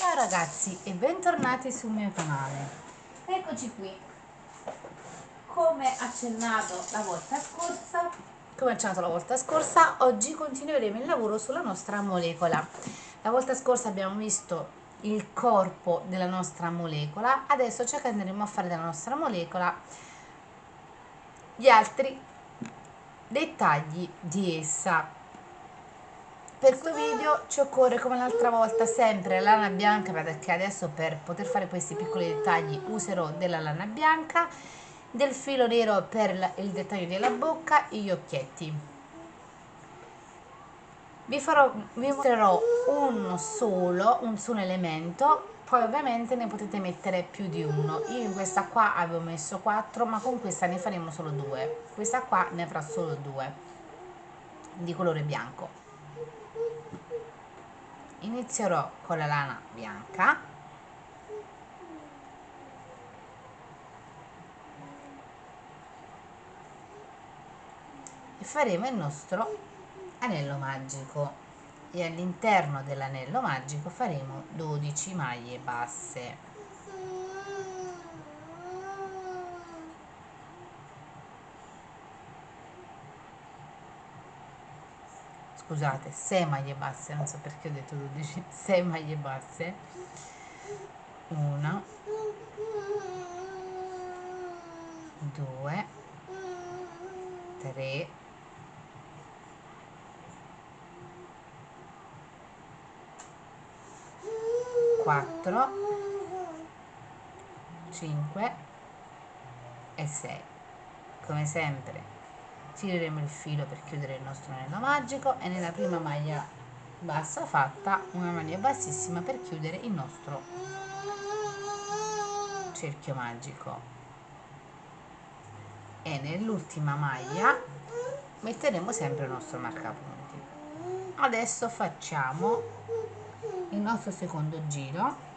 Ciao ragazzi e bentornati sul mio canale. Eccoci qui. Come accennato la volta scorsa, oggi continueremo il lavoro sulla nostra molecola. La volta scorsa abbiamo visto il corpo della nostra molecola, adesso ciò che andremo a fare della nostra molecola, gli altri dettagli di essa. Per questo video ci occorre, come l'altra volta, sempre la lana bianca, perché adesso per poter fare questi piccoli dettagli userò della lana bianca, del filo nero per il dettaglio della bocca e gli occhietti. Vi mostrerò un solo elemento, poi ovviamente ne potete mettere più di uno. Io in questa qua avevo messo 4, ma con questa ne faremo solo 2. Questa qua ne farà solo 2 di colore bianco. Inizierò con la lana bianca e faremo il nostro anello magico, e all'interno dell'anello magico faremo 12 maglie basse. Scusate, 6 maglie basse, non so perché ho detto 12, 6 maglie basse, 1, 2, 3, 4, 5 e 6. Come sempre tireremo il filo per chiudere il nostro anello magico e nella prima maglia bassa fatta una maglia bassissima per chiudere il nostro cerchio magico, e nell'ultima maglia metteremo sempre il nostro marcapunti. Adesso facciamo il nostro secondo giro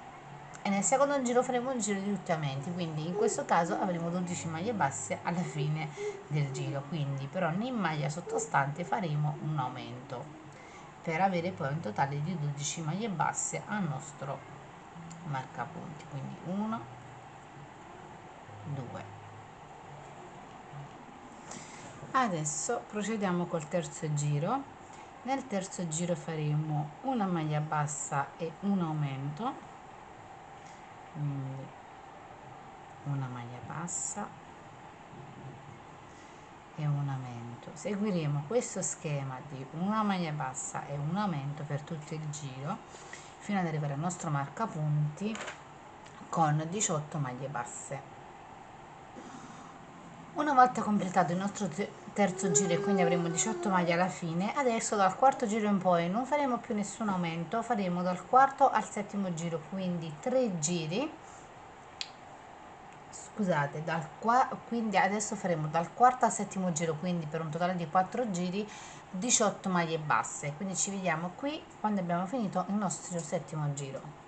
e nel secondo giro faremo un giro di luttamenti, quindi in questo caso avremo 12 maglie basse alla fine del giro, quindi per ogni maglia sottostante faremo un aumento per avere poi un totale di 12 maglie basse al nostro marcapunti, quindi 1, 2. Adesso procediamo col terzo giro. Nel terzo giro faremo una maglia bassa e un aumento, quindi una maglia bassa e un aumento. Seguiremo questo schema di una maglia bassa e un aumento per tutto il giro fino ad arrivare al nostro marcapunti con 18 maglie basse. Una volta completato il nostro terzo giro e quindi avremo 18 maglie alla fine, adesso dal quarto giro in poi non faremo più nessun aumento, faremo dal quarto al settimo giro, quindi 3 giri. Scusate, quindi adesso faremo dal quarto al settimo giro, quindi per un totale di 4 giri 18 maglie basse, quindi ci vediamo qui quando abbiamo finito il nostro settimo giro.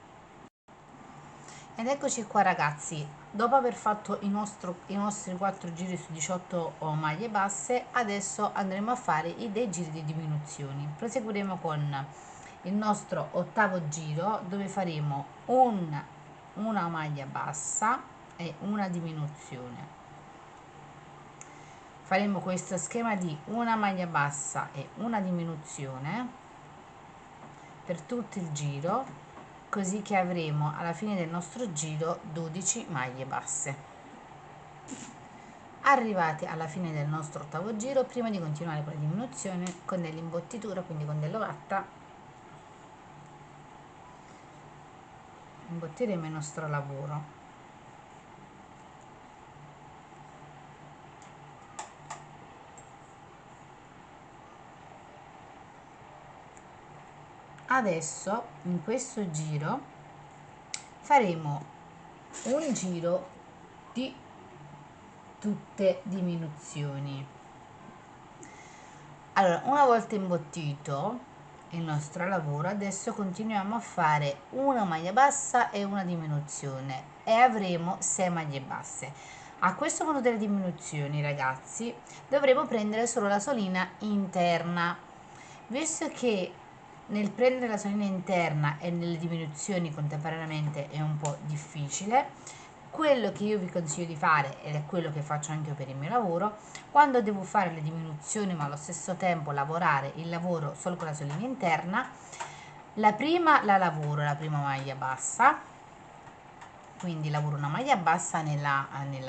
Ed eccoci qua ragazzi, dopo aver fatto i nostri 4 giri su 18 maglie basse, adesso andremo a fare dei giri di diminuzioni. Proseguiremo con il nostro ottavo giro, dove faremo una maglia bassa e una diminuzione. Faremo questo schema di una maglia bassa e una diminuzione per tutto il giro, così che avremo alla fine del nostro giro 12 maglie basse. Arrivati alla fine del nostro ottavo giro, prima di continuare con la diminuzione, con dell'imbottitura, quindi con dell'ovatta, imbottiremo il nostro lavoro. Adesso in questo giro faremo un giro di tutte diminuzioni. Allora, una volta imbottito il nostro lavoro, adesso continuiamo a fare una maglia bassa e una diminuzione e avremo 6 maglie basse. A questo punto delle diminuzioni, ragazzi, dovremo prendere solo la solina interna, visto che nel prendere la solina interna e nelle diminuzioni contemporaneamente è un po' difficile. Quello che io vi consiglio di fare, ed è quello che faccio anche io per il mio lavoro, quando devo fare le diminuzioni ma allo stesso tempo lavorare il lavoro solo con la solina interna, la prima la lavoro, la prima maglia bassa, quindi lavoro una maglia bassa nella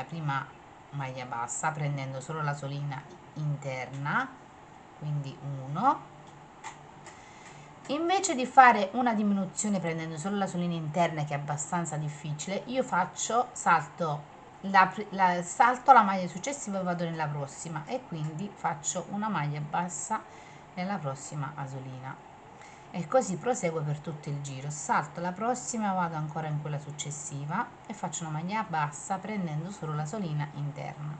prima maglia bassa prendendo solo la solina interna, quindi 1. Invece di fare una diminuzione prendendo solo la solina interna, che è abbastanza difficile, io salto salto la maglia successiva e vado nella prossima, e quindi faccio una maglia bassa nella prossima asolina e così proseguo per tutto il giro. Salto la prossima, vado ancora in quella successiva e faccio una maglia bassa prendendo solo la solina interna.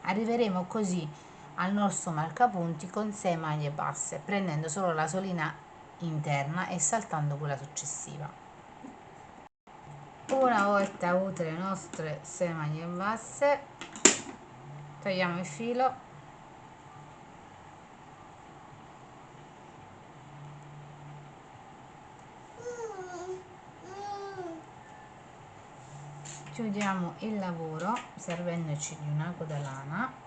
Arriveremo così al nostro marcapunti con 6 maglie basse prendendo solo la solina interna e saltando quella successiva. Una volta avute le nostre 6 maglie basse, togliamo il filo, chiudiamo il lavoro servendoci di una coda lana,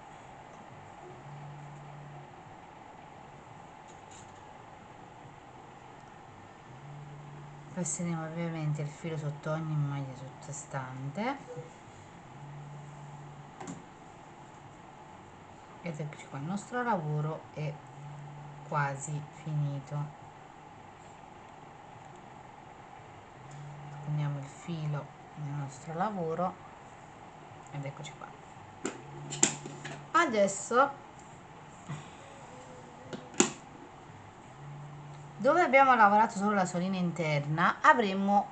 passeremo ovviamente il filo sotto ogni maglia sottostante ed eccoci qua, il nostro lavoro è quasi finito. Prendiamo il filo del nostro lavoro ed eccoci qua. Adesso, dove abbiamo lavorato solo la solina interna, avremo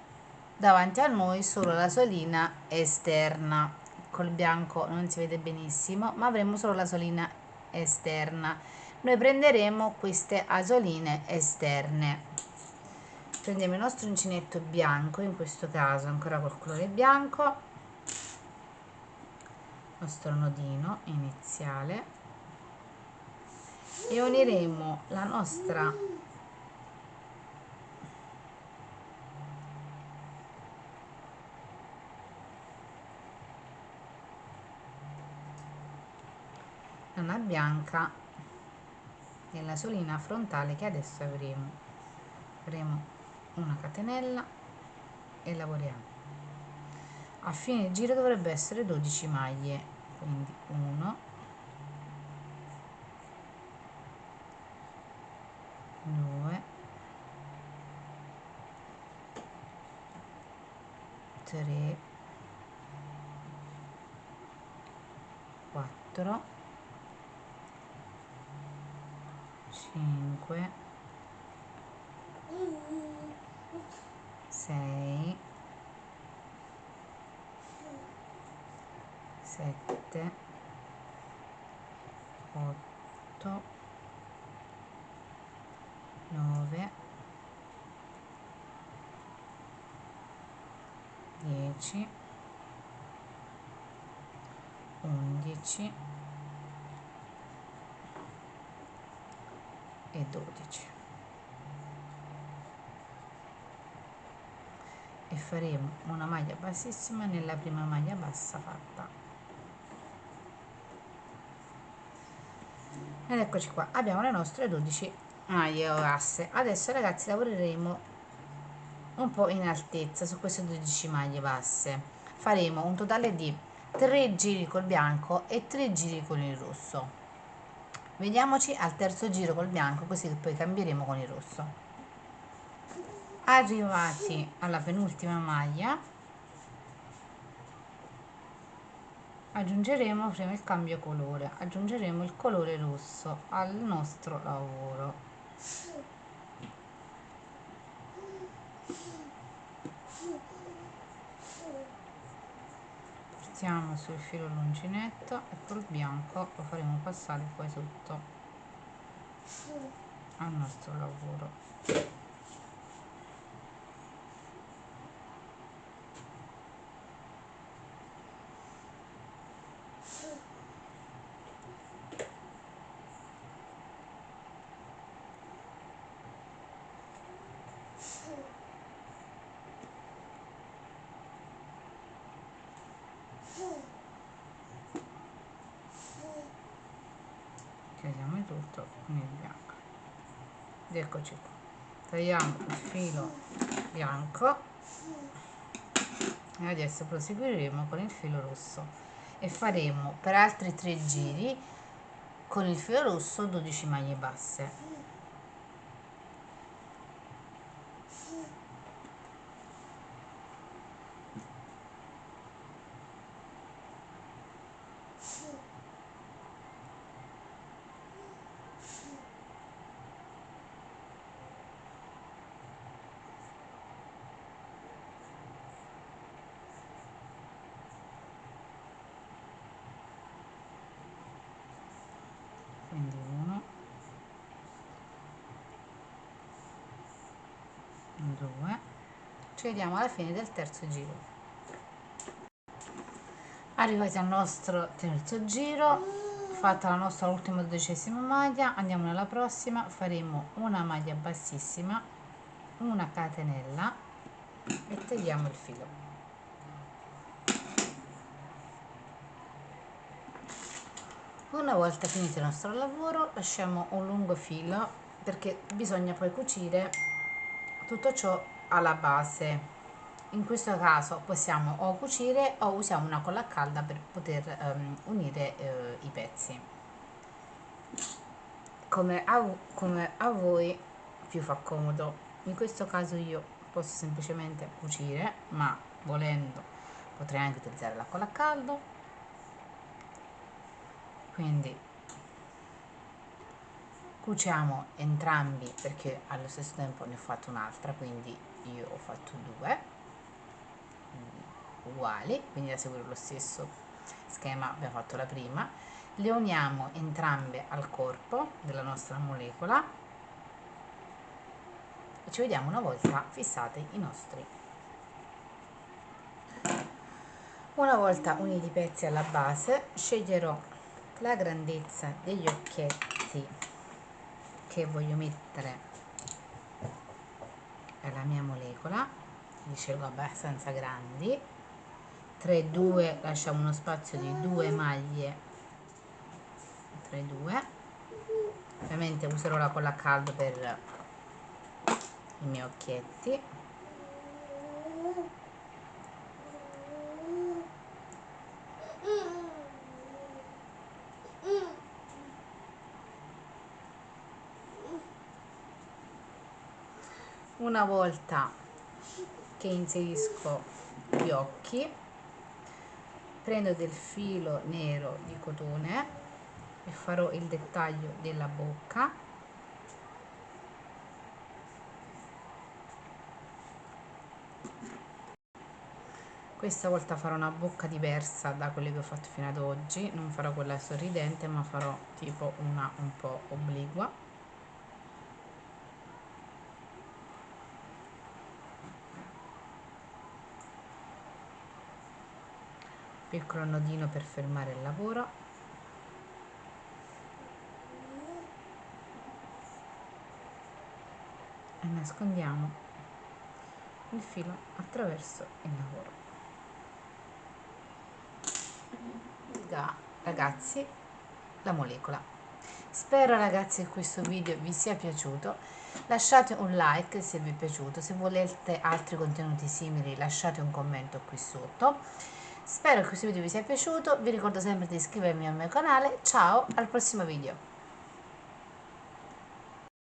davanti a noi solo la solina esterna. Col bianco non si vede benissimo, ma avremo solo la solina esterna. Noi prenderemo queste asoline esterne. Prendiamo il nostro uncinetto bianco, in questo caso ancora col colore bianco, il nostro nodino iniziale, e uniremo la nostra lana bianca nella solina frontale che adesso faremo una catenella e lavoriamo. A fine giro dovrebbe essere 12 maglie, quindi 1, 2, 3, 4, 5, 6, 7, 8, 9, 10, 11 e 12, e faremo una maglia bassissima nella prima maglia bassa fatta. Ed eccoci qua, abbiamo le nostre 12 maglie basse. Adesso ragazzi lavoreremo un po' in altezza su queste 12 maglie basse. Faremo un totale di 3 giri col bianco e 3 giri con il rosso. Vediamoci al terzo giro col bianco, così che poi cambieremo con il rosso. Arrivati alla penultima maglia, aggiungeremo prima il cambio colore, aggiungeremo il colore rosso al nostro lavoro. Portiamo sul filo l'uncinetto e col bianco lo faremo passare poi sotto al nostro lavoro. tutto con il bianco. Ed eccoci qua, tagliamo il filo bianco e adesso proseguiremo con il filo rosso e faremo per altri 3 giri con il filo rosso 12 maglie basse. Quindi 1, 2, ci vediamo alla fine del terzo giro. Arrivati al nostro terzo giro, fatta la nostra ultima 12ª maglia, andiamo nella prossima, faremo una maglia bassissima, una catenella e tagliamo il filo. Una volta finito il nostro lavoro lasciamo un lungo filo perché bisogna poi cucire tutto ciò alla base. In questo caso possiamo o cucire o usiamo una colla calda per poter unire i pezzi come a voi più fa comodo. In questo caso io posso semplicemente cucire, ma volendo potrei anche utilizzare la colla calda. Quindi cuciamo entrambi perché allo stesso tempo ne ho fatto un'altra, quindi io ho fatto 2 uguali, quindi da seguire lo stesso schema abbiamo fatto la prima, le uniamo entrambe al corpo della nostra molecola e ci vediamo una volta fissati i nostri. Una volta uniti i pezzi alla base sceglierò la grandezza degli occhietti che voglio mettere alla mia molecola, li scelgo abbastanza grandi, 3 2, lasciamo uno spazio di 2 maglie, 3 2, ovviamente userò la colla a caldo per i miei occhietti. Una volta che inserisco gli occhi, prendo del filo nero di cotone e farò il dettaglio della bocca. Questa volta farò una bocca diversa da quelle che ho fatto fino ad oggi, non farò quella sorridente ma farò tipo una un po' obliqua. Piccolo nodino per fermare il lavoro e nascondiamo il filo attraverso il lavoro. Ragazzi, la molecola. Spero ragazzi che questo video vi sia piaciuto, lasciate un like se vi è piaciuto, se volete altri contenuti simili lasciate un commento qui sotto. Spero che questo video vi sia piaciuto, vi ricordo sempre di iscrivervi al mio canale, ciao al prossimo video.